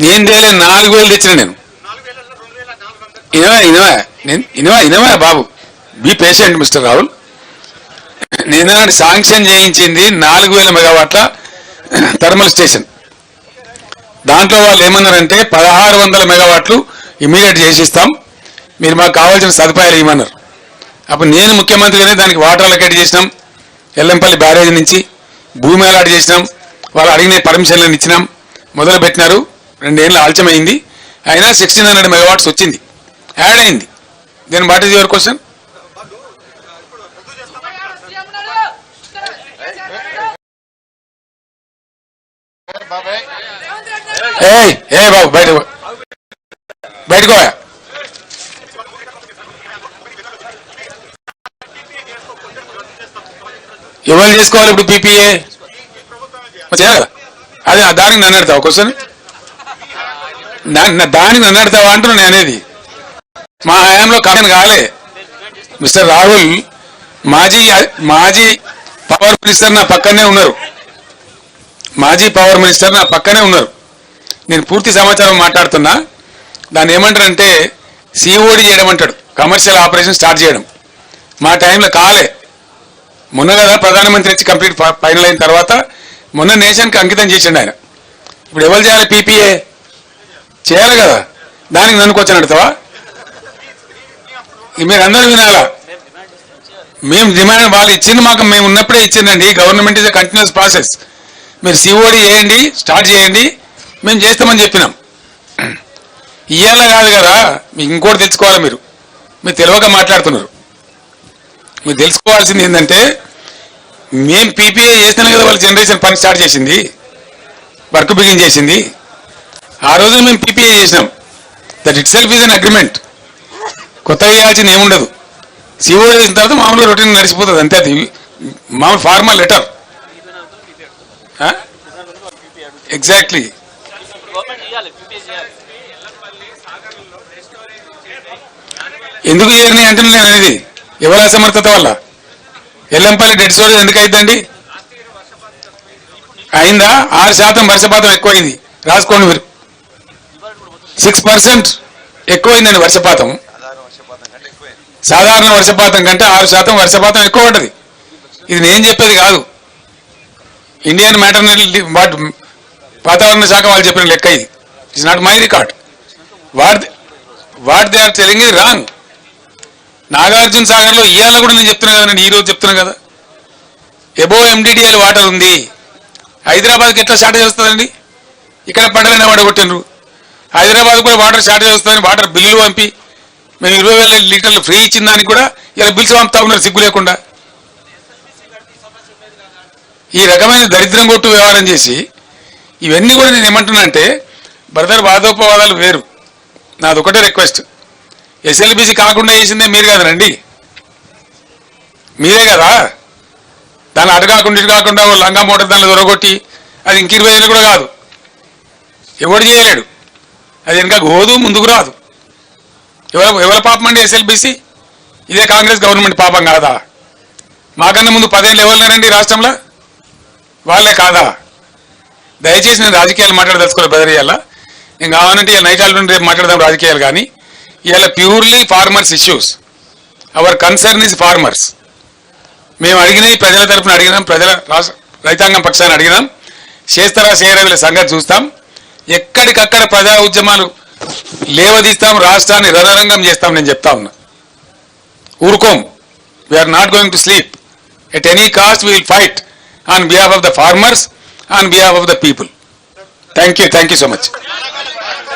నేను తేలే 4,000 తెచ్చిన నేను. ఇనవా బాబు, బీ పేషెంట్ మిస్టర్ రాహుల్. నేను శాంక్షన్ చేయించింది 4,000 మెగావాట్ల థర్మల్ స్టేషన్. దాంట్లో వాళ్ళు ఏమన్నారంటే 1,600 మెగావాట్లు ఇమీడియట్ చేసిస్తాం, మీరు మాకు కావాల్సిన సదుపాయాలు ఇవ్వమన్నారు. అప్పుడు నేను ముఖ్యమంత్రిగానే దానికి వాటర్ అలొకేట్ చేసినాం, ఎల్లంపల్లి బ్యారేజ్ నుంచి భూమి అలాట్ చేసినాం, వాళ్ళు అడిగిన పర్మిషన్లను ఇచ్చినాం, మొదలు పెట్టినారు. 2 ఏళ్ళు ఆలస్యమైంది, అయినా 1,600 మెగావాట్స్ వచ్చింది, యాడ్ అయింది. Then what is your question? ఏ బాబు బయటకు ఎవరు చేసుకోవాలి ఇప్పుడు పీపీఏ? చేయాలి. అదే దానికి నన్ను అడతావా క్వశ్చన్? దానికి నన్ను అడతావా అంటున్నా నేను అనేది. మా హయాంలో కమిషన్ కాలే. మిస్టర్ రాహుల్ మాజీ పవర్ మినిస్టర్ నా పక్కనే ఉన్నారు, నేను పూర్తి సమాచారం మాట్లాడుతున్నా. దాన్ని ఏమంటారంటే సిఓడి చేయడం అంటాడు, కమర్షియల్ ఆపరేషన్ స్టార్ట్ చేయడం. మా టైంలో కాలే. మొన్న కదా ప్రధానమంత్రి వచ్చి కంప్లీట్ ఫైనల్ అయిన తర్వాత మొన్న నేషన్కి అంకితం చేసిండు ఆయన. ఇప్పుడు ఎవరు చేయాలి? పీపీఏ చేయాలి కదా, దానికి నన్ను క్వశ్చన్ అడుగుతావా? మీరు అందరూ వినాలా. మేము డిమాండ్ వాళ్ళు ఇచ్చింది మాకు, మేము ఉన్నప్పుడే ఇచ్చిందండి. Government is a continuous process. మీరు సిఓడి చేయండి, స్టార్ట్ చేయండి, మేము చేస్తామని చెప్పినాం. ఇయ్యాల కాదు కదా, మీకు ఇంకోటి తెచ్చుకోవాలి. మీరు తెలియక మాట్లాడుతున్నారు. మీరు తెలుసుకోవాల్సింది ఏంటంటే మేము పీపీఏ చేస్తేనే కదా వాళ్ళు జనరేషన్ పని స్టార్ట్ చేసింది, వర్క్ బిగిన్ చేసింది. ఆ రోజు మేము పీపీఏ చేసినాం. That it self is an agreement. కొత్తగా చేయాల్సింది ఏముండదు. సిఓడి చేసిన తర్వాత మామూలుగా రొటీన్ నడిచిపోతుంది అంతే. అది మామూలు ఫార్మల్ లెటర్. ఎగ్జాక్ట్లీ. ఎందుకు చేయని అంటే నేను అనేది ఎవరి అసమర్థత వల్ల. ఎల్లంపల్లి డెడ్ స్టోరేజ్ ఎందుకు అయిందండి? అయిందా? 6% వర్షపాతం ఎక్కువైంది. రాసుకోండి మీరు. 6% ఎక్కువైందండి వర్షపాతం. సాధారణ వర్షపాతం కంటే 6% వర్షపాతం ఎక్కువ ఉంటుంది. ఇది నేను చెప్పేది కాదు, ఇండియన్ మెటీరియల్ వాతావరణ శాఖ వాళ్ళు చెప్పిన లెక్క ఇది. It's not my record. What they are telling is wrong. Nagarjuna సాగర్లో ఇవాళ కూడా నేను చెప్తున్నా కదండి, ఈరోజు చెప్తున్నా కదా, ఎబోవ్ MDDL వాటర్ ఉంది. హైదరాబాద్కి ఎట్లా షార్టేజ్ వస్తుందండి? ఇక్కడ పంటలైనా పడగొట్టినరు. హైదరాబాద్ కూడా వాటర్ షార్టేజ్ వస్తుందని వాటర్ బిల్లులు పంపి మేము 20,000 లీటర్లు ఫ్రీ ఇచ్చిన దానికి కూడా ఇలా బిల్స్ పంపుతా ఉన్నారు సిగ్గు లేకుండా. ఈ రకమైన దరిద్రం కొట్టు వ్యవహారం చేసి ఇవన్నీ కూడా నేను ఏమంటున్నా అంటే, బ్రదర్ వాదోపవాదాలు వేరు. నాది ఒకటే రిక్వెస్ట్, ఎస్ఎల్బిసి కాకుండా చేసిందే మీరు కదనండి, మీరే కదా. దాన్ని అటు కాకుండా ఇటు కాకుండా లంగా మోటార్ దానిలో దొరగొట్టి అది ఇంక 20 ఏళ్ళు కూడా కాదు, ఎవడు చేయలేడు. అది ఇంకా గోదు ముందుకు రాదు. ఎవరి పాపం అండి ఎస్ఎల్బిసి? ఇదే కాంగ్రెస్ గవర్నమెంట్ పాపం కాదా? మాకన్నా ముందు 10 ఏళ్ళు ఎవరున్నారండి రాష్ట్రంలో? వాళ్ళే కాదా? దయచేసి నేను రాజకీయాలు మాట్లాడదలుచుకోవాలి బ్రదర్. ఇవాళ నేను కావాలంటే ఇలా నైట్ ఆల్రెడీ రేపు మాట్లాడదాం రాజకీయాలు. కానీ ఇవాళ purely farmers issues. Hour concern is farmers. మేము అడిగినవి ప్రజల తరఫున అడిగినాం, రైతాంగం పక్షాన్ని అడిగినాం. చేస్తారా చేయరా వీళ్ళ సంగతి చూస్తాం. ఎక్కడికక్కడ ప్రజా ఉద్యమాలు లేవదీస్తాం, రాష్ట్రాన్ని రణరంగం చేస్తాం. నేను చెప్తా ఉన్నా, ఊరుకోం. We're not going to sleep. At any cost we will fight on behalf of the farmers, on behalf of the people. Thank you so much.